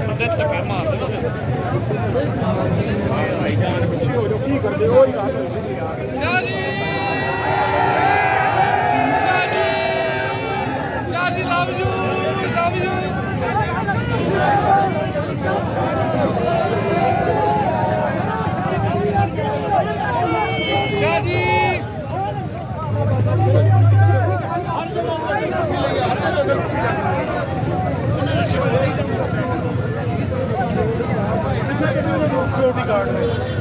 ਬੰਦੇ ਧੱਕੇ ਮਾਰਦੇ ਨਾ ਭਾਈ ਜਾਨ ਪਿੱਛੇ ਹੋ ਜੋ ਕੀ ਕਰਦੇ ਉਹ ਹੀ ਗੱਲ ਹੁੰਦੀ ਯਾਰ ਸ਼ਾਜੀ ਸ਼ਾਜੀ ਲਵ ਯੂ ਸ਼ਾਜੀ ਸਿਕਿਉਰਿਟੀ ਗਾਰਡ ਨੇ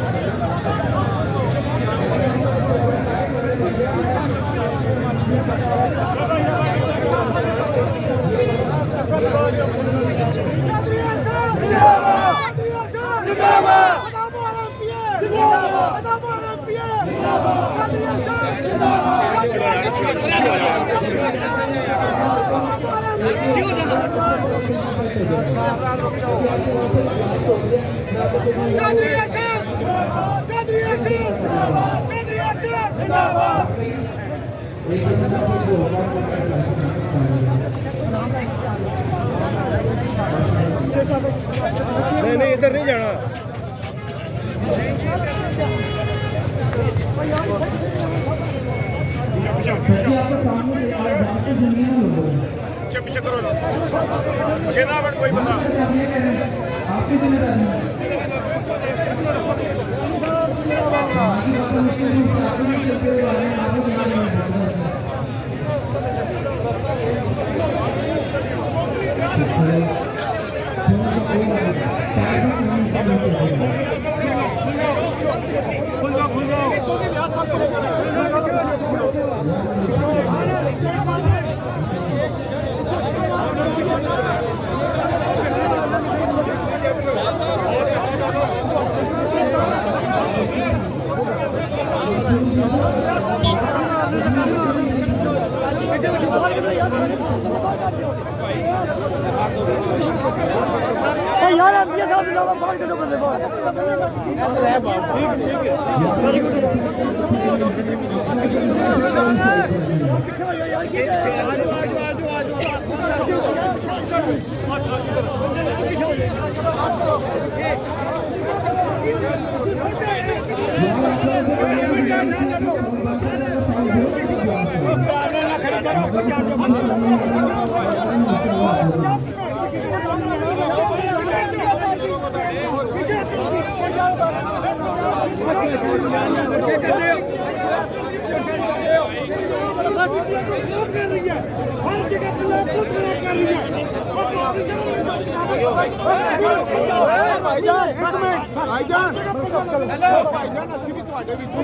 नहीं इधर नहीं जाना पीछे करो पीछे ना बट कोई बंदा यार एमपी साहब इलावा बाहर के लोग बंदे बाहर भाईजान ਅਸੀਂ ਵੀ ਤੁਹਾਡੇ ਵਿੱਚੋਂ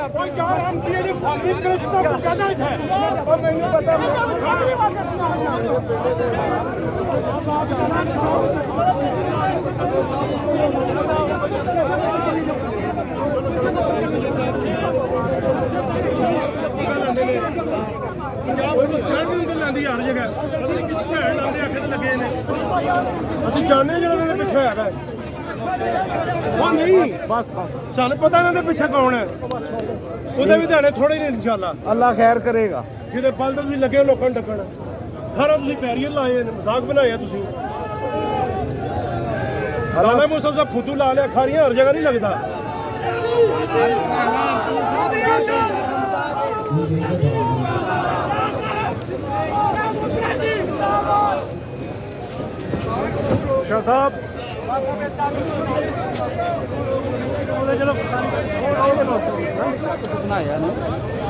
ਕੋਈ ਜਾਨ ਹਮ ਕੀ ਜਿਹੜੀ ਫਾਕੀ ਕ੍ਰਿਸ਼ ਤੋਂ ਕਹਿੰਦਾ ਹੈ ਉਹ ਮੈਨੂੰ ਪਤਾ ਲਾਂਦੀ ਹਰ ਜਗ੍ਹਾ ਪਤਾ ਨਹੀਂ ਕਿਸ ਭੈਣ ਲਾਂਦੇ ਅੱਖ ਤੇ ਲੱਗੇ ਨੇ ਅਸੀਂ ਜਾਣਦੇ ਜਿਹੜਾ ਦੇ ਪਿੱਛੇ ਹੈਗਾ ਉਹ ਨਹੀਂ ਬਸ ਸਾਨੂੰ ਪਤਾ ਇਹਨਾਂ ਦੇ ਪਿੱਛੇ ਕੌਣ ਹੈ ਉਹਦੇ ਵੀ ਧਿਆਨੇ ਥੋੜੇ ਨੇ ਇਨਸ਼ਾਅੱਲਾ ਅੱਲਾ ਖੈਰ ਕਰੇਗਾ ਜਿਹਦੇ ਪਲ ਤੁਸੀਂ ਲੱਗੇ ਲੋਕਾਂ ਨੂੰ ਡੱਕਣ ਸਾਰਾ ਤੁਸੀਂ ਪੈਰੀਅਰ ਲਾਏ ਨੇ ਮਜ਼ਾਕ ਬਣਾਇਆ ਤੁਸੀਂ ਲਾਲਾ ਮੂਸਾ ਸਾਹਿਬ ਫੁੱਦੂ ਲਾ ਲਿਆ ਖਾਰੀਆਂ ਹਰ ਜਗ੍ਹਾ ਨਹੀਂ ਲੱਗਦਾ शाह साहब चलो बनाया ना